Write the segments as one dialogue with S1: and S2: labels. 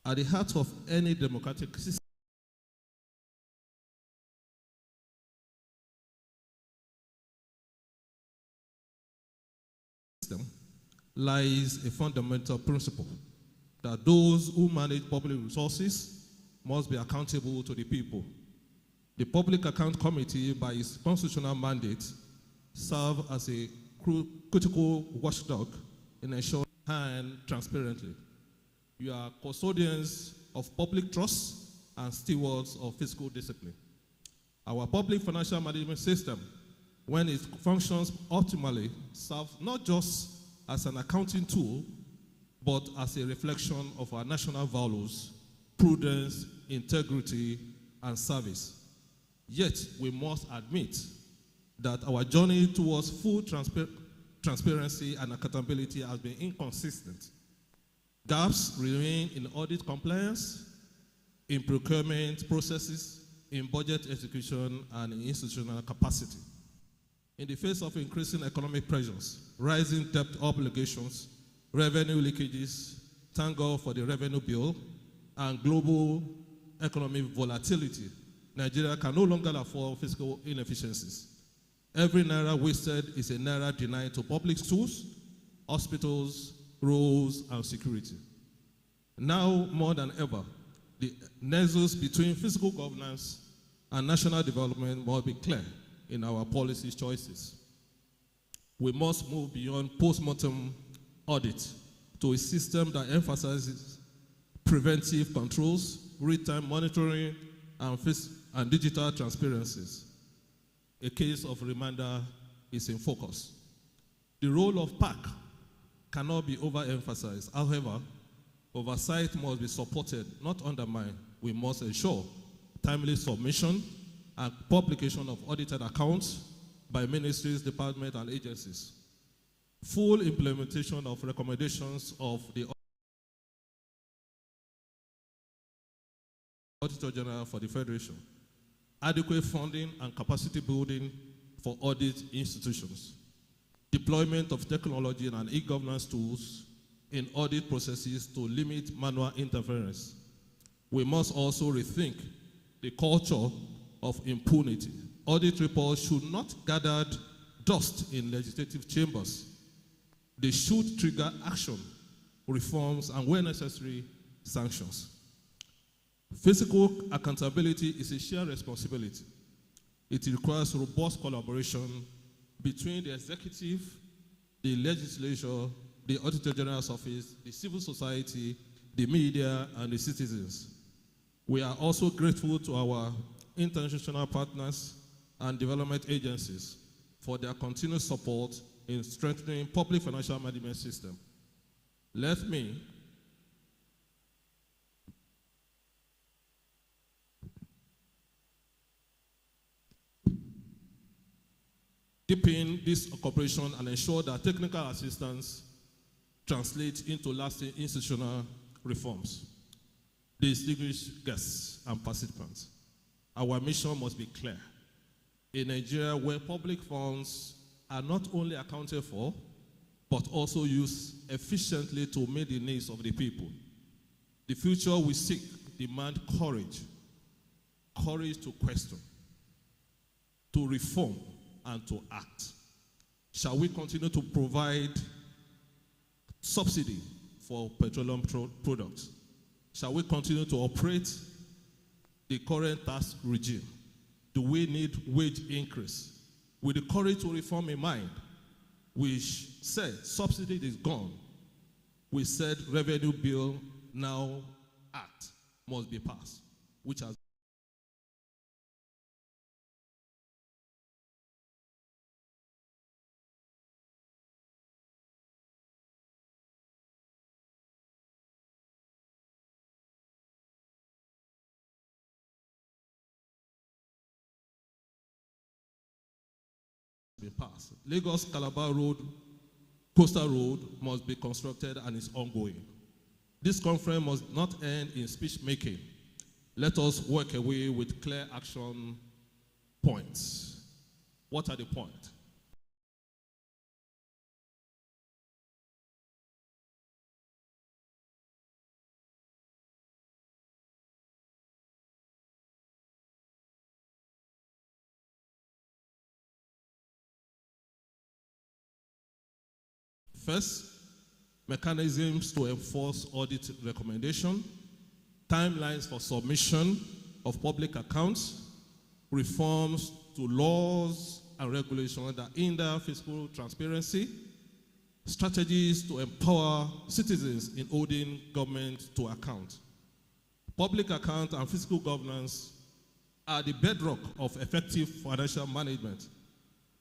S1: At the heart of any democratic system lies a fundamental principle that those who manage public resources must be accountable to the people. The Public Account Committee, by its constitutional mandate, serves as a critical watchdog in ensuring and transparently. You are custodians of public trust and stewards of fiscal discipline. Our public financial management system, when it functions optimally, serves not just as an accounting tool, but as a reflection of our national values, prudence, integrity, and service. Yet, we must admit that our journey towards full transparency and accountability has been inconsistent. Gaps remain in audit compliance, in procurement processes, in budget execution, and in institutional capacity. In the face of increasing economic pressures, rising debt obligations, revenue leakages, thank God for the revenue bill, and global economic volatility, Nigeria can no longer afford fiscal inefficiencies. Every naira wasted is a naira denied to public schools, hospitals, roads, and security. Now more than ever, the nexus between fiscal governance and national development must be clear in our policy choices. We must move beyond post-mortem audit to a system that emphasizes preventive controls, real-time monitoring, and digital transparencies. A case of reminder is in focus. The role of PAC cannot be overemphasized. However, oversight must be supported, not undermined. We must ensure timely submission and publication of audited accounts by ministries, departments, and agencies. Full implementation of recommendations of the Auditor General for the Federation. Adequate funding and capacity building for audit institutions. Deployment of technology and e-governance tools in audit processes to limit manual interference. We must also rethink the culture of impunity. Audit reports should not gather dust in legislative chambers. They should trigger action, reforms, and where necessary, sanctions. Fiscal accountability is a shared responsibility. It requires robust collaboration between the executive, the legislature, the Auditor General's office, the civil society, the media, and the citizens. We are also grateful to our international partners and development agencies for their continued support in strengthening public financial management system. Let me deepen this cooperation and ensure that technical assistance translates into lasting institutional reforms. Distinguished guests and participants, our mission must be clear. In Nigeria, where public funds are not only accounted for, but also used efficiently to meet the needs of the people. The future we seek demands courage, courage to question, to reform, and to act. Shall we continue to provide subsidy for petroleum products? Shall we continue to operate the current tax regime? Do we need wage increase? With the courage to reform in mind, we said subsidy is gone. We said revenue bill now act must be passed, which has been passed. Lagos-Calabar Road, Coastal Road must be constructed and is ongoing. This conference must not end in speech making. Let us work away with clear action points. What are the points? First, mechanisms to enforce audit recommendation, timelines for submission of public accounts, reforms to laws and regulations that hinder fiscal transparency, strategies to empower citizens in holding government to account. Public account and fiscal governance are the bedrock of effective financial management.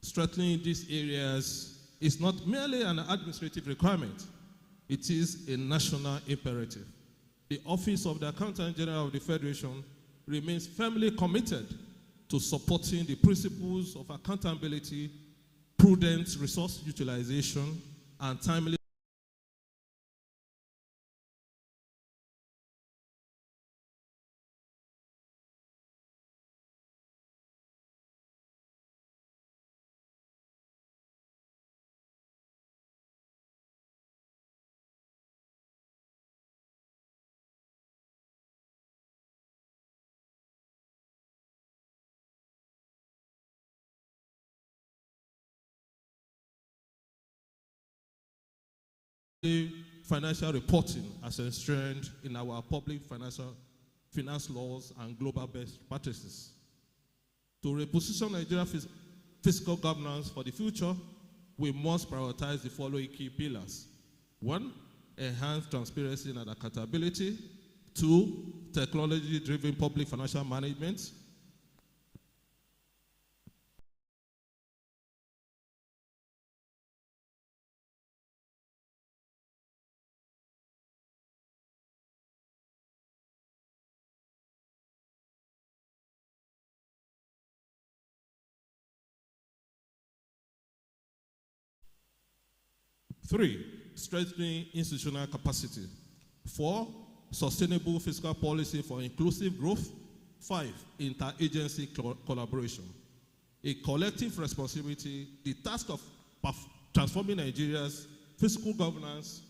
S1: Strengthening these areas is not merely an administrative requirement, it is a national imperative. The Office of the Accountant General of the Federation remains firmly committed to supporting the principles of accountability, prudent resource utilization, and timely financial reporting as enshrined in our public finance laws and global best practices. To reposition Nigeria's fiscal governance for the future, we must prioritize the following key pillars. 1, enhance transparency and accountability. 2, technology-driven public financial management. Three, strengthening institutional capacity. 4, sustainable fiscal policy for inclusive growth. 5, interagency collaboration. A collective responsibility, the task of transforming Nigeria's fiscal governance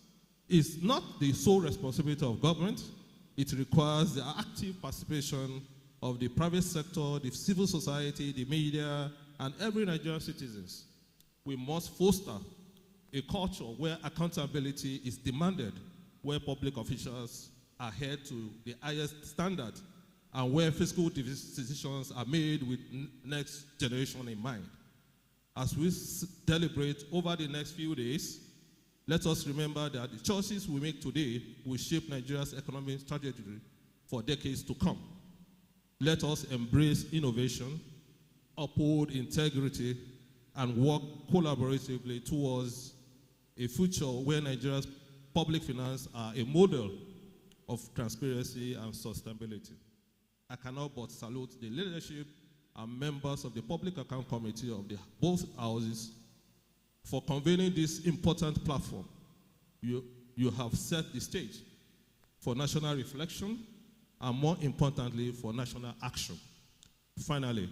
S1: is not the sole responsibility of government. It requires the active participation of the private sector, the civil society, the media, and every Nigerian citizens. We must foster a culture where accountability is demanded, where public officials are held to the highest standard, and where fiscal decisions are made with next generation in mind. As we deliberate over the next few days, let us remember that the choices we make today will shape Nigeria's economic trajectory for decades to come. Let us embrace innovation, uphold integrity, and work collaboratively towards a future where Nigeria's public finance are a model of transparency and sustainability. I cannot but salute the leadership and members of the Public Account Committee of both houses for convening this important platform. You have set the stage for national reflection and, more importantly, for national action. Finally,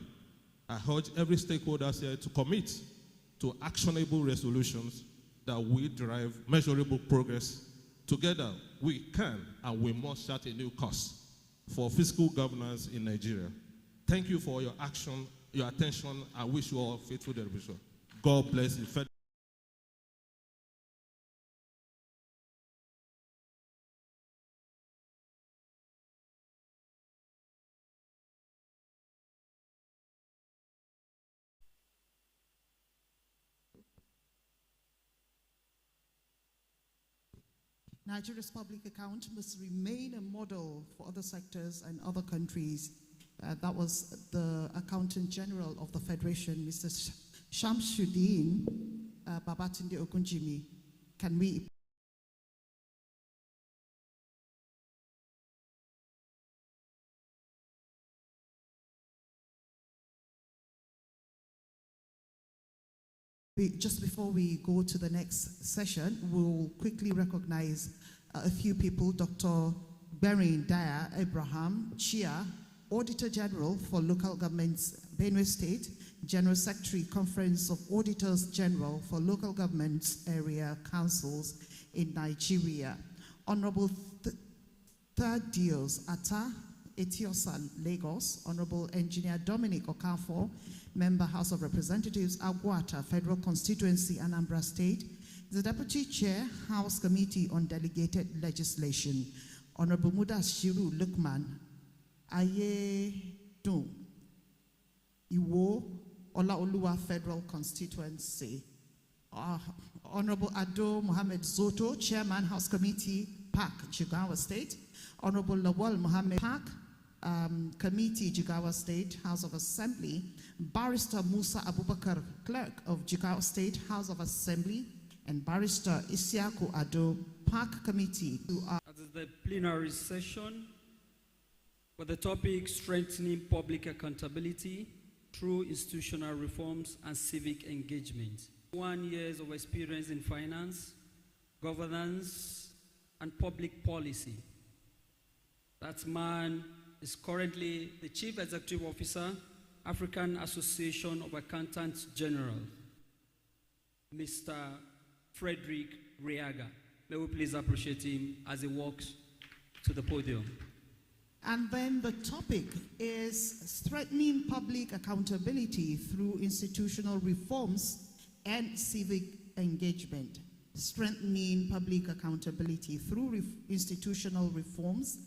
S1: I urge every stakeholder here to commit to actionable resolutions that will drive measurable progress. Together, we can and we must chart a new course for fiscal governance in Nigeria. Thank you for your action, your attention. I wish you all a faithful deliberation. God bless you.
S2: Nigeria's public account must remain a model for other sectors and other countries. That was the Accountant General of the Federation, Mr. Shamsuddin Babatunde Ogunjimi. Can we just before we go to the next session, we'll quickly recognize a few people. Dr. Berin Daya Abraham, Chia, Auditor General for Local Governments, Benue State, General Secretary, Conference of Auditors General for Local Governments Area Councils in Nigeria. Honorable Thaddeus Atta, Etiosa, Lagos. Honorable Engineer Dominic Okafor, Member House of Representatives, Aguata, Federal Constituency, Anambra State. The Deputy Chair, House Committee on Delegated Legislation. Honorable Mudashiru Lukman, Ayedun, Iwo, Olaoluwa Federal Constituency. Honorable Ado Mohammed Zoto, Chairman, House Committee, PAC, Jigawa State. Honorable Lawal Mohammed, PAC, Committee, Jigawa State, House of Assembly. Barrister Musa Abubakar, Clerk of Jigawa State, House of Assembly. And Barrister Isiaku Ado, PAC Committee.
S3: This is the plenary session for the topic strengthening public accountability through institutional reforms and civic engagement. 1 year of experience in finance, governance, and public policy. That man is currently the Chief Executive Officer, African Association of Accountants General, Mr. Frederick Riaga. May we please appreciate him as he walks to the podium.
S2: And then the topic is strengthening public accountability through institutional reforms and civic engagement. Strengthening public accountability through institutional reforms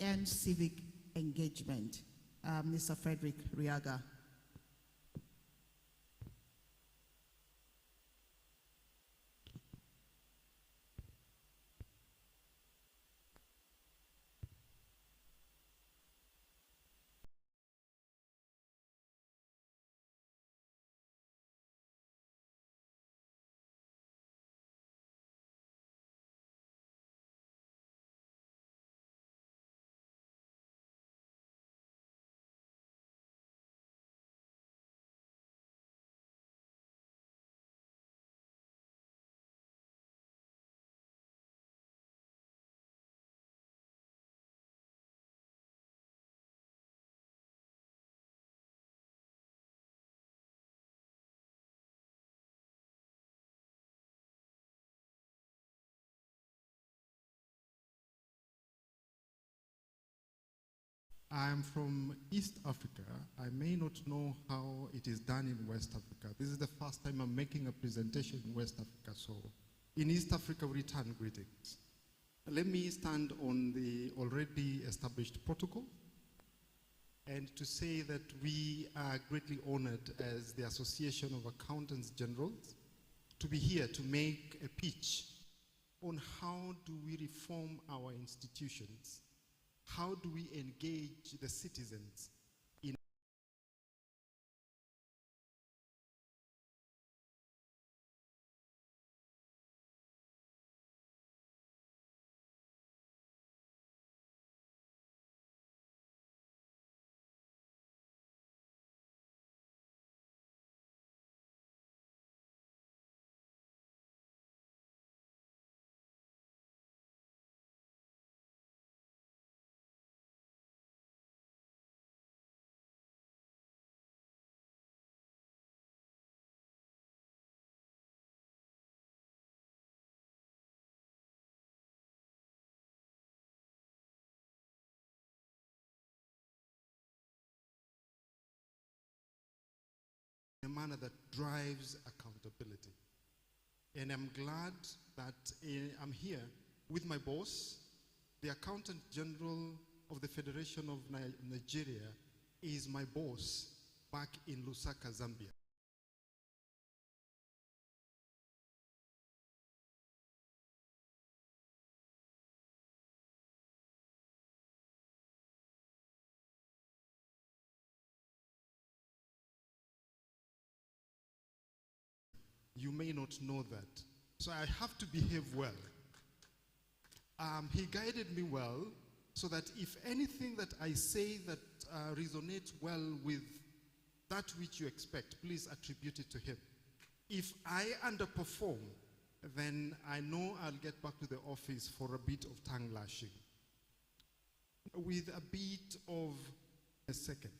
S2: and civic engagement. Mr. Frederick Riaga.
S4: I'm from East Africa. I may not know how it is done in West Africa. This is the first time I'm making a presentation in West Africa, so in East Africa, we return greetings. Let me stand on the already established protocol and to say that we are greatly honored as the Association of Accountants Generals to be here to make a pitch on how do we reform our institutions. How do we engage the citizens in a manner that drives accountability. And I'm glad that I'm here with my boss, the Accountant General of the Federation of Nigeria is my boss back in Lusaka, Zambia. You may not know that. So I have to behave well. He guided me well so that if anything that I say that resonates well with that which you expect, please attribute it to him. If I underperform, then I know I'll get back to the office for a bit of tongue lashing. With a bit of a second.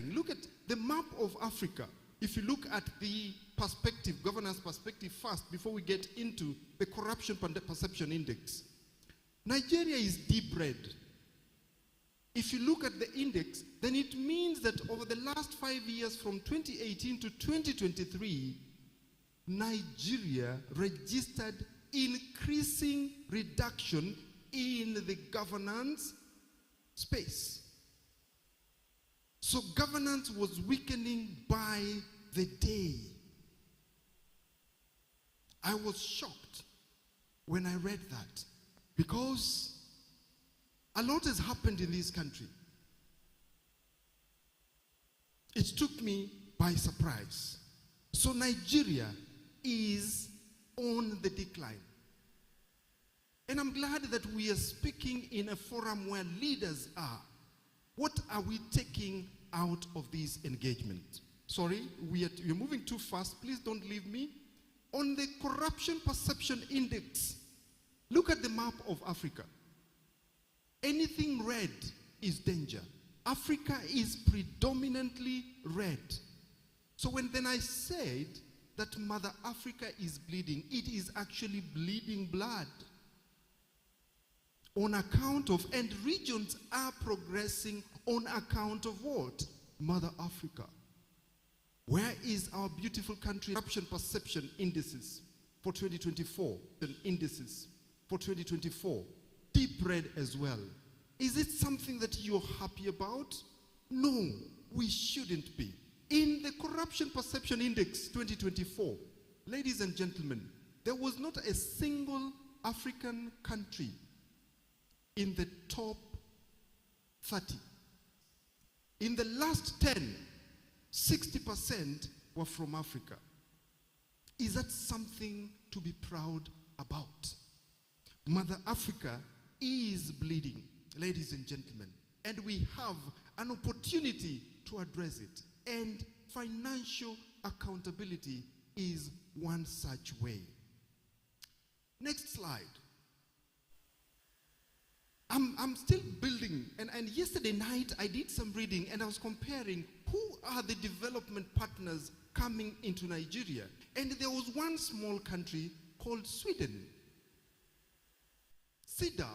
S4: Look at the map of Africa. If you look at the perspective, governance perspective first, before we get into the corruption perception index, Nigeria is deep red. If you look at the index, then it means that over the last 5 years, from 2018 to 2023, Nigeria registered increasing reduction in the governance space. So governance was weakening by the day. I was shocked when I read that because a lot has happened in this country. It took me by surprise. So Nigeria is on the decline. And I'm glad that we are speaking in a forum where leaders are. What are we taking out of this engagement? Sorry, you're moving too fast. Please don't leave me. On the corruption perception index, look at the map of Africa. Anything red is danger. Africa is predominantly red. So when then I said that Mother Africa is bleeding, it is actually bleeding blood. On account of, and regions are progressing on account of what? Mother Africa. Where is our beautiful country? Corruption perception indices for 2024, and indices for 2024, deep red as well. Is it something that you're happy about? No, we shouldn't be. In the corruption perception index 2024, ladies and gentlemen, there was not a single African country in the top 30. In the last 10, 60% were from Africa. Is that something to be proud about? Mother Africa is bleeding, ladies and gentlemen, and we have an opportunity to address it. And financial accountability is one such way. Next slide. I'm still building, and yesterday night I did some reading and I was comparing who are the development partners coming into Nigeria? And there was one small country called Sweden. SIDA,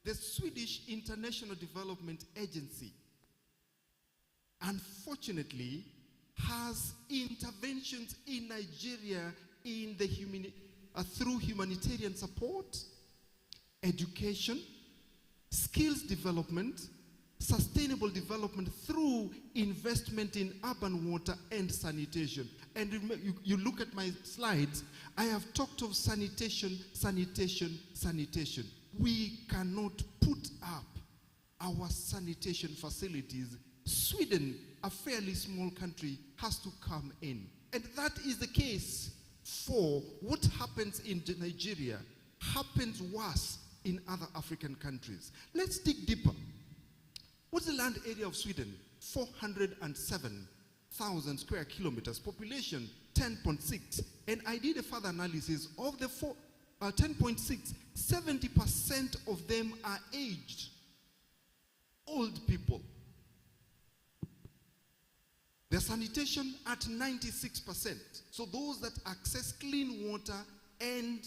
S4: the Swedish International Development Agency, unfortunately has interventions in Nigeria in the through humanitarian support, education, skills development, sustainable development through investment in urban water and sanitation. And you look at my slides, I have talked of sanitation, sanitation, sanitation. We cannot put up our sanitation facilities. Sweden, a fairly small country, has to come in. And that is the case for what happens in Nigeria, happens worse in other African countries. Let's dig deeper. What's the land area of Sweden? 407,000 square kilometers. Population, 10.6. And I did a further analysis of the 10.6. 70% of them are aged, old people. The sanitation at 96%. So those that access clean water and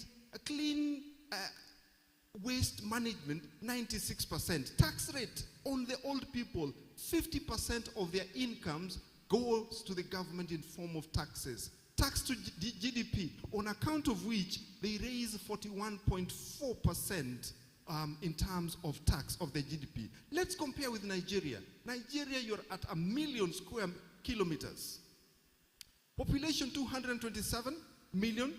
S4: clean waste management, 96%. Tax rate on the old people, 50% of their incomes goes to the government in form of taxes. Tax to GDP, on account of which they raise 41.4% in terms of tax of the GDP. Let's compare with Nigeria. Nigeria, you're at 1 million square kilometers. Population 227 million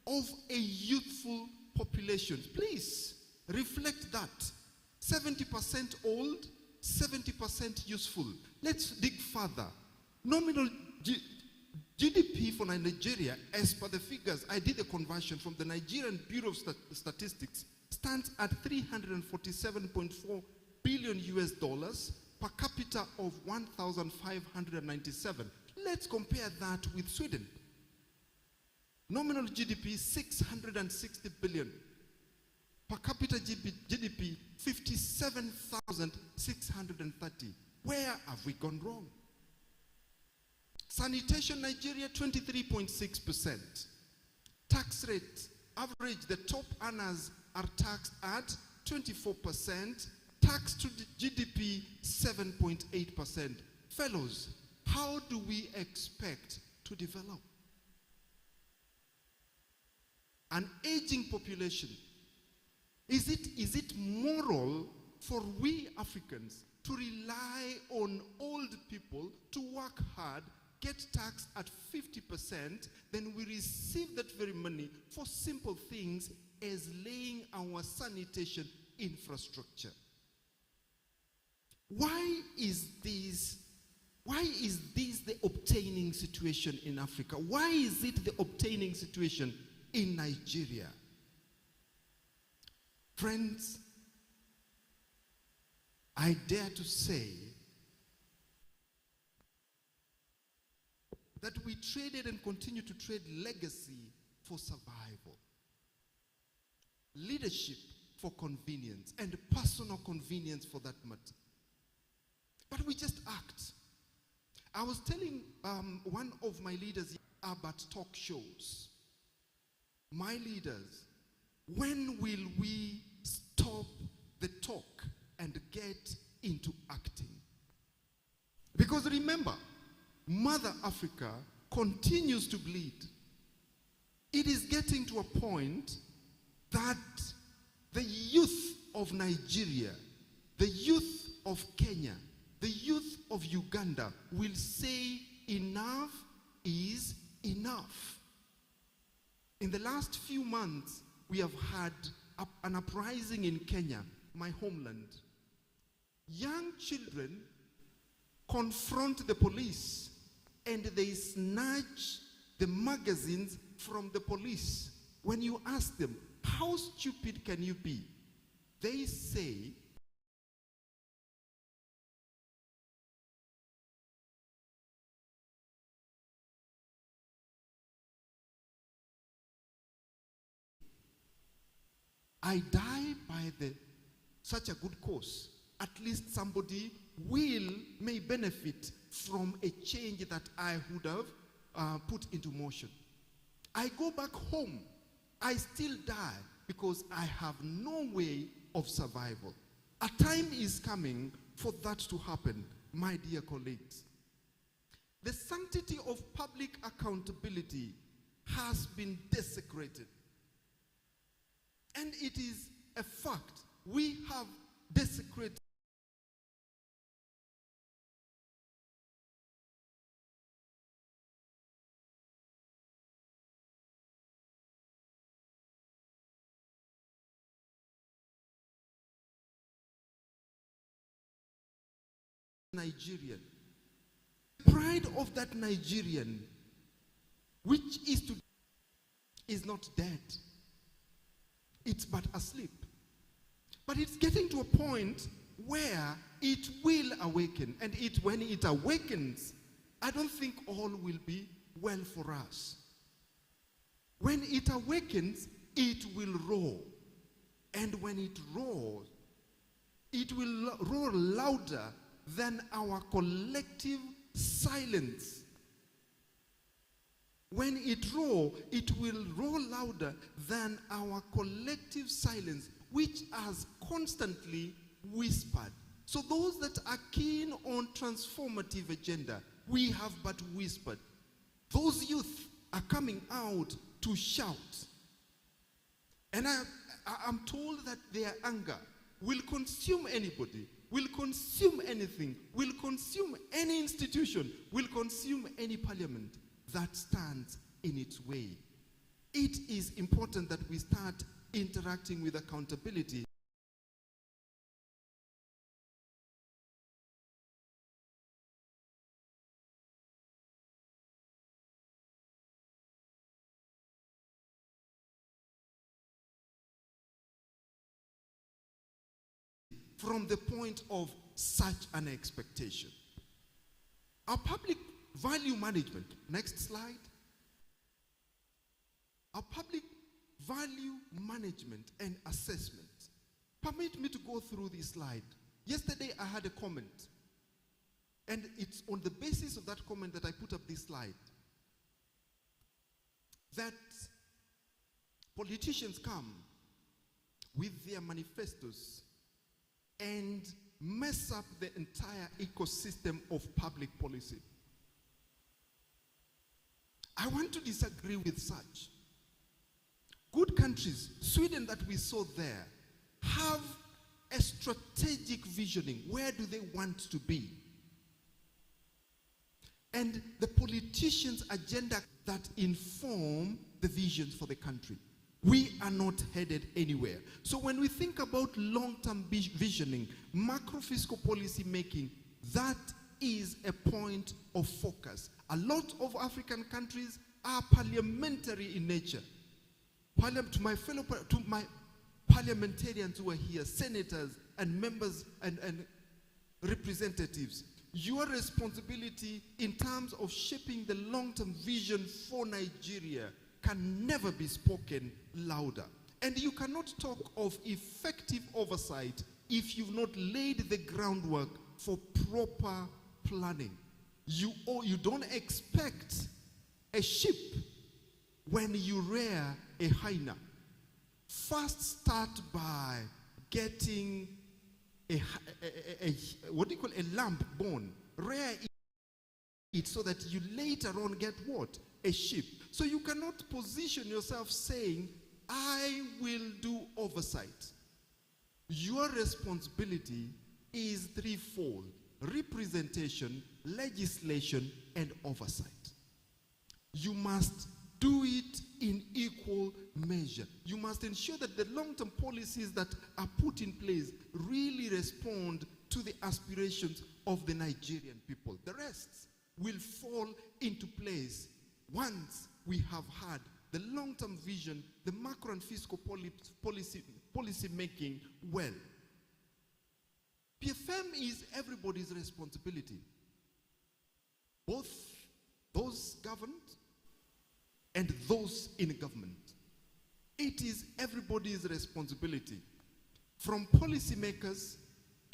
S4: of a youthful population. Please reflect that. 70% old, 70% useful. Let's dig further. Nominal GDP for Nigeria, as per the figures, I did a conversion from the Nigerian Bureau of Statistics, stands at 347.4 billion US dollars, per capita of 1,597. Let's compare that with Sweden. Nominal GDP 660 billion. Per capita GDP 57,630. Where have we gone wrong? Sanitation Nigeria 23.6%. Tax rate average, the top earners are taxed at 24%. Tax to GDP 7.8%. Fellows, how do we expect to develop? An aging population. Is it moral for we Africans to rely on old people to work hard, get taxed at 50%, then we receive that very money for simple things as laying our sanitation infrastructure? Why is this the obtaining situation in Africa? Why is it the obtaining situation in Nigeria? Friends, I dare to say that we traded and continue to trade legacy for survival, leadership for convenience, and personal convenience for that matter. But we just act. I was telling one of my leaders about talk shows. My leaders, when will we stop the talk and get into acting? Because remember, Mother Africa continues to bleed. It is getting to a point that the youth of Nigeria, the youth of Kenya, the youth of Uganda will say enough is enough. In the last few months, we have had an uprising in Kenya, my homeland. Young children confront the police and they snatch the magazines from the police. When you ask them, how stupid can you be? They say, I die by such a good cause.
S5: at least somebody may benefit from a change that I would have put into motion. I go back home, I still die because I have no way of survival. A time is coming for that to happen, my dear colleagues. The sanctity of public accountability has been desecrated. And it is a fact. We have desecrated Nigerian. Pride of that Nigerian, which is not dead. It's but asleep. But it's getting to a point where it will awaken. And when it awakens, I don't think all will be well for us. When it awakens, it will roar. And when it roars, it will roar louder than our collective silence. When it roars, it will roar louder than our collective silence, which has constantly whispered. So those that are keen on transformative agenda, we have but whispered. Those youth are coming out to shout. And I'm told that their anger will consume anybody, will consume anything, will consume any institution, will consume any parliament that stands in its way. It is important that we start interacting with accountability. From the point of such an expectation. Our public value management, next slide. Our public value management and assessment. Permit me to go through this slide. Yesterday I had a comment, and it's on the basis of that comment that I put up this slide. That politicians come with their manifestos and mess up the entire ecosystem of public policy. I want to disagree with such. Good countries, Sweden that we saw there, have a strategic visioning. Where do they want to be? And the politicians' agenda that inform the visions for the country. We are not headed anywhere. So when we think about long-term visioning, macro-fiscal policy making, that is a point of focus. A lot of African countries are parliamentary in nature. To my parliamentarians who are here, senators and members and representatives, your responsibility in terms of shaping the long-term vision for Nigeria can never be spoken louder. And you cannot talk of effective oversight if you've not laid the groundwork for proper planning. You don't expect a sheep when you rear a hyena. First start by getting a lamb born. Rear it so that you later on get what? A sheep. So you cannot position yourself saying, I will do oversight. Your responsibility is threefold: representation, legislation, and oversight. You must do it in equal measure. You must ensure that the long-term policies that are put in place really respond to the aspirations of the Nigerian people. The rest will fall into place once we have had the long-term vision, the macro and fiscal policy making well. PFM is everybody's responsibility. Both those governed and those in government. It is everybody's responsibility, from policymakers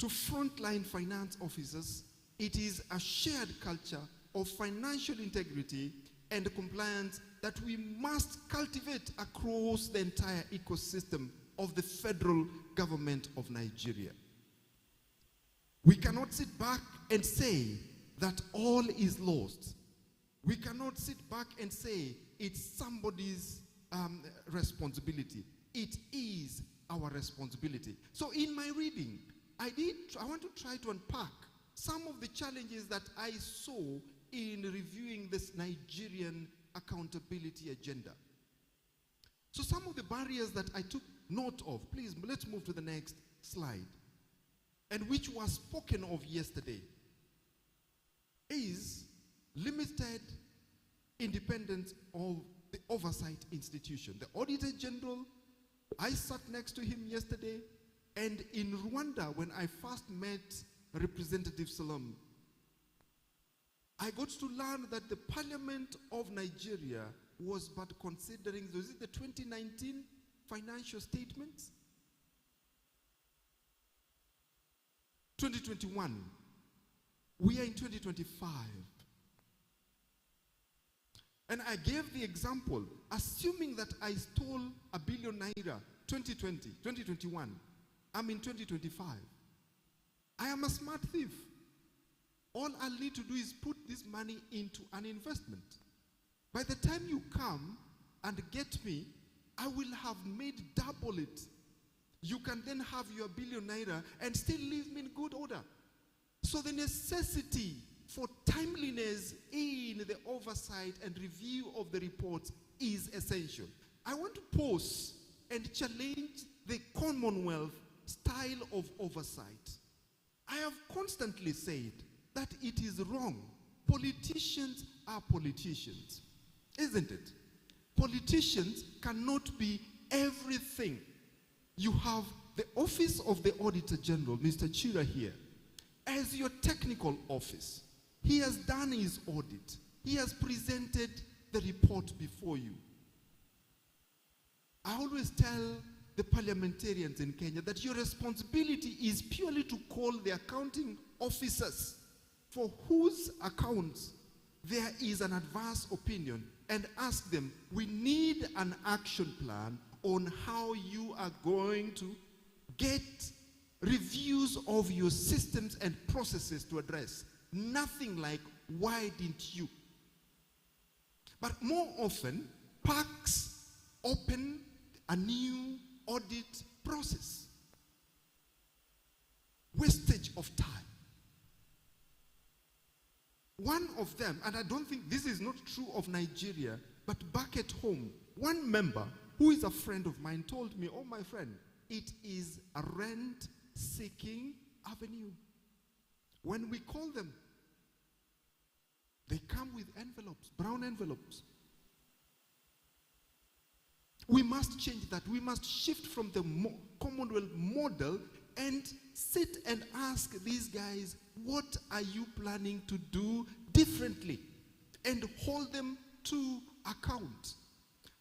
S5: to frontline finance officers, it is a shared culture of financial integrity and compliance that we must cultivate across the entire ecosystem of the federal government of Nigeria. We cannot sit back and say that all is lost. We cannot sit back and say it's somebody's responsibility. It is our responsibility. So in my reading, I want to try to unpack some of the challenges that I saw in reviewing this Nigerian accountability agenda. So some of the barriers that I took note of, please, let's move to the next slide, and which was spoken of yesterday, is limited independence of the oversight institution. The Auditor General, I sat next to him yesterday, and in Rwanda, when I first met Representative Salom, I got to learn that the Parliament of Nigeria was but considering, was it the 2019 financial statements? 2021. We are in 2025. And I gave the example, assuming that I stole ₦1 billion 2021, I'm in 2025. I am a smart thief. All I'll need to do is put this money into an investment. By the time you come and get me, I will have made double it. You can then have your ₦1 billion and still leave me in good order. So the necessity for timeliness in the oversight and review of the reports is essential. I want to pause and challenge the Commonwealth style of oversight. I have constantly said that it is wrong. Politicians are politicians, isn't it? Politicians cannot be everything. You have the Office of the Auditor General, Mr. Chira here, as your technical office. He has done his audit. He has presented the report before you. I always tell the parliamentarians in Kenya that your responsibility is purely to call the accounting officers for whose accounts there is an adverse opinion and ask them, we need an action plan on how you are going to get reviews of your systems and processes to address. Nothing like, why didn't you? But more often, PACs open a new audit process. Wastage of time. One of them, and I don't think this is not true of Nigeria, but back at home, one member who is a friend of mine told me, oh my friend, it is a rent-seeking avenue. When we call them, they come with envelopes, brown envelopes. We must change that. We must shift from the Commonwealth model and sit and ask these guys, what are you planning to do differently? And hold them to account.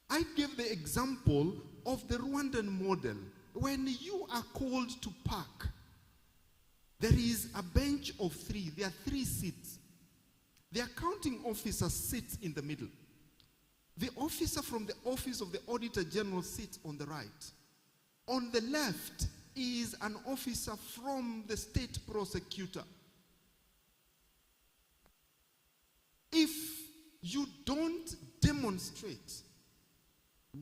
S5: I gave the example of the Rwandan model. When you are called to park, there is a bench of 3. There are 3 seats. The accounting officer sits in the middle. The officer from the Office of the Auditor General sits on the right. On the left is an officer from the state prosecutor. If you don't demonstrate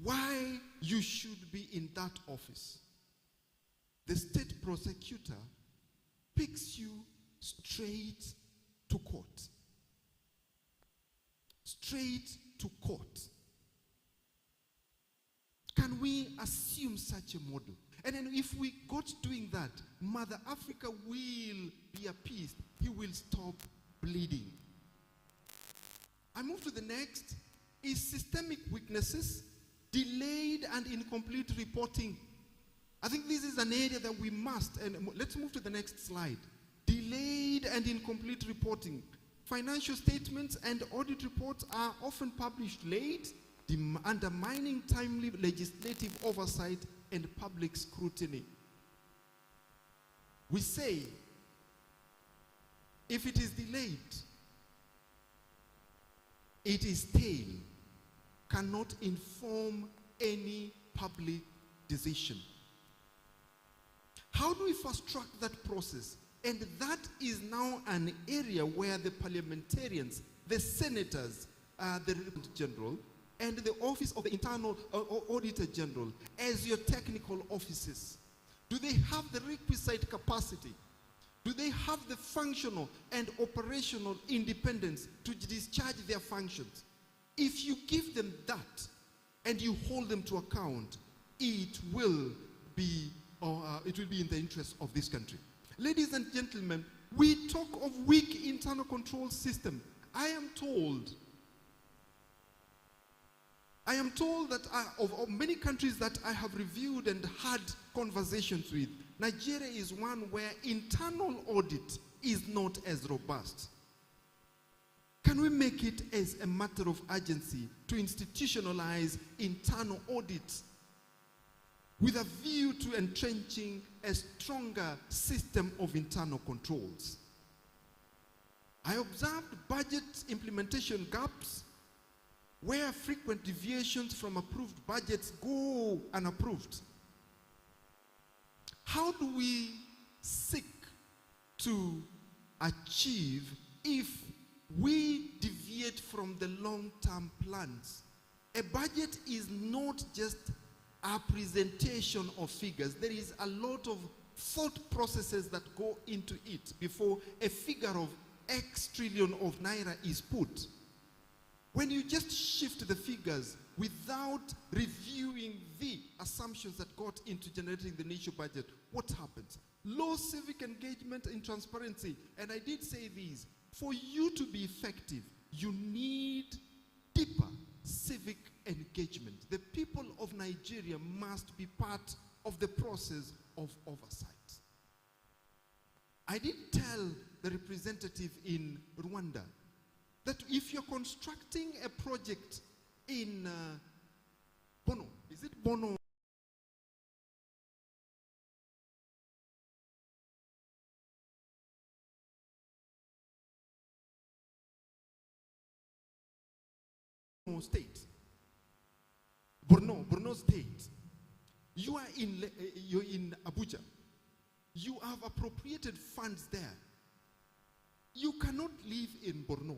S5: why you should be in that office, the state prosecutor picks you straight to court. Straight to court. Can we assume such a model? And then if we got doing that, Mother Africa will be appeased. He will stop bleeding. I move to the next, is systemic weaknesses, delayed and incomplete reporting. I think this is an area that we must, and let's move to the next slide. Delayed and incomplete reporting. Financial statements and audit reports are often published late, undermining timely legislative oversight and public scrutiny. We say, if it is delayed, it is stale, cannot inform any public decision. How do we fast track that process? And that is now an area where the parliamentarians, the senators, the General, and the Office of the Internal Auditor General, as your technical offices, do they have the requisite capacity? Do they have the functional and operational independence to discharge their functions? If you give them that and you hold them to account, it will be in the interest of this country. Ladies and gentlemen, we talk of weak internal control system. I am told that of many countries that I have reviewed and had conversations with, Nigeria is one where internal audit is not as robust. Can we make it as a matter of urgency to institutionalize internal audit with a view to entrenching a stronger system of internal controls? I observed budget implementation gaps where frequent deviations from approved budgets go unapproved. How do we seek to achieve if we deviate from the long-term plans? A budget is not just a presentation of figures. There is a lot of thought processes that go into it before a figure of X trillion of naira is put. When you just shift the figures without reviewing the assumptions that got into generating the initial budget, what happens? Low civic engagement and transparency. And I did say these. For you to be effective, you need deeper civic engagement. The people of Nigeria must be part of the process of oversight. I did tell the representative in Rwanda that if you're constructing a project in Bono, is it Bono? State, Borno State. You're in Abuja. You have appropriated funds there. You cannot live in Borno,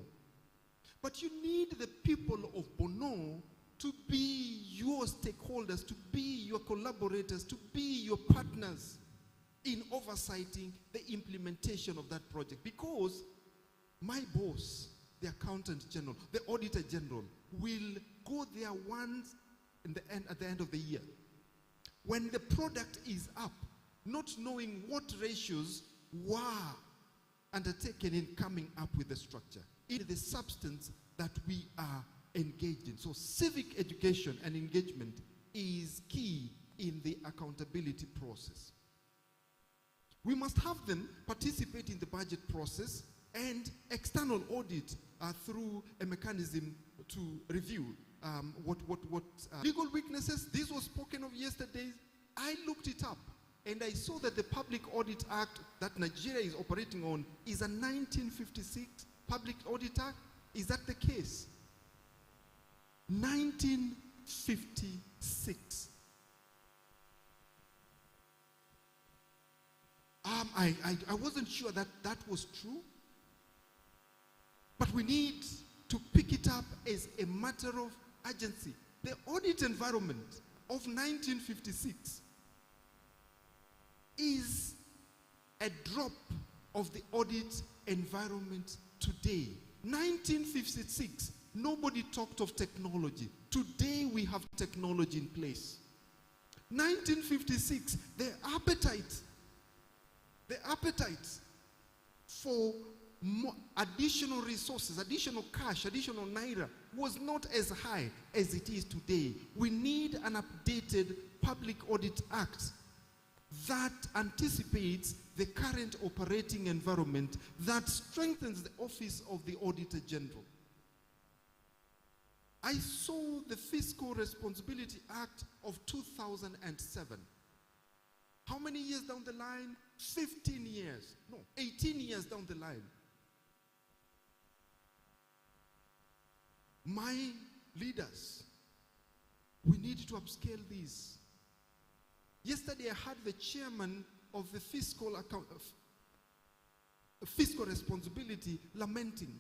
S5: but you need the people of Borno to be your stakeholders, to be your collaborators, to be your partners in oversighting the implementation of that project. Because my boss, the Accountant General, the Auditor General, will go there once at the end of the year. When the product is up, not knowing what ratios were undertaken in coming up with the structure. It is the substance that we are engaged in. So civic education and engagement is key in the accountability process. We must have them participate in the budget process and external audit through a mechanism to review legal weaknesses. This was spoken of yesterday. I looked it up and I saw that the Public Audit Act that Nigeria is operating on is a 1956 Public Audit Act. Is that the case? 1956. I wasn't sure that that was true, but we need to pick it up as a matter of urgency. The audit environment of 1956 is a drop of the audit environment today. 1956, nobody talked of technology. Today we have technology in place. 1956, the appetite for more additional resources, additional cash, additional naira was not as high as it is today. We need an updated Public Audit Act that anticipates the current operating environment, that strengthens the office of the Auditor General. I saw the Fiscal Responsibility Act of 2007. How many years down the line? 15 years, no, 18 years down the line, my leaders, we need to upscale this. Yesterday I heard the chairman of the fiscal responsibility lamenting.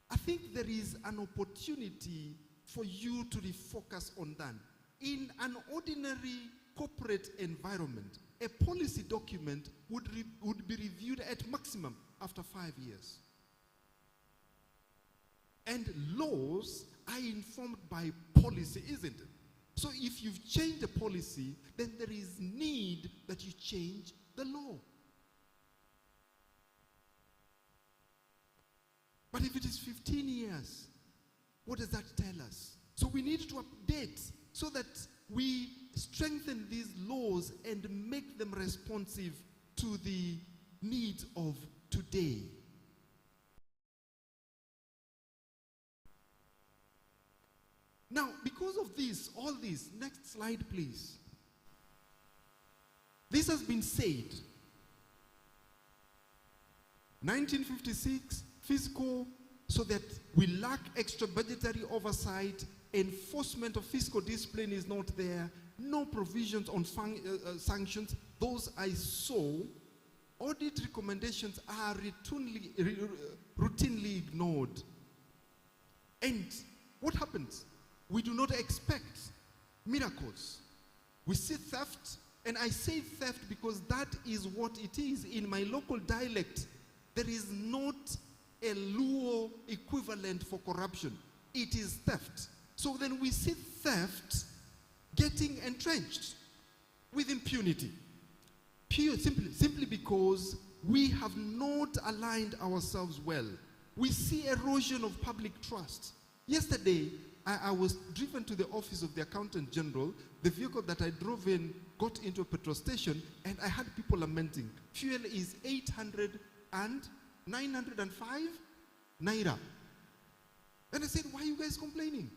S5: I think there is an opportunity for you to refocus on that. In an ordinary corporate environment, a policy document would be reviewed at maximum after 5 years. And laws are informed by policy, isn't it? So if you've changed the policy, then there is need that you change the law. But if it is 15 years, what does that tell us? So we need to update so that we strengthen these laws and make them responsive to the needs of today. Now, because of this, all this, next slide please. This has been said. 1956, fiscal, so that we lack extra budgetary oversight, enforcement of fiscal discipline is not there, no provisions on sanctions, those I saw. Audit recommendations are routinely ignored. And what happens? We do not expect miracles. We see theft, and I say theft because that is what it is. In my local dialect, there is not a Luo equivalent for corruption. It is theft. So then we see theft getting entrenched with impunity. Simply because we have not aligned ourselves well. We see erosion of public trust. Yesterday, I was driven to the office of the Accountant General. The vehicle that I drove in got into a petrol station, and I had people lamenting. Fuel is 800 and 905 naira. And I said, why are you guys complaining?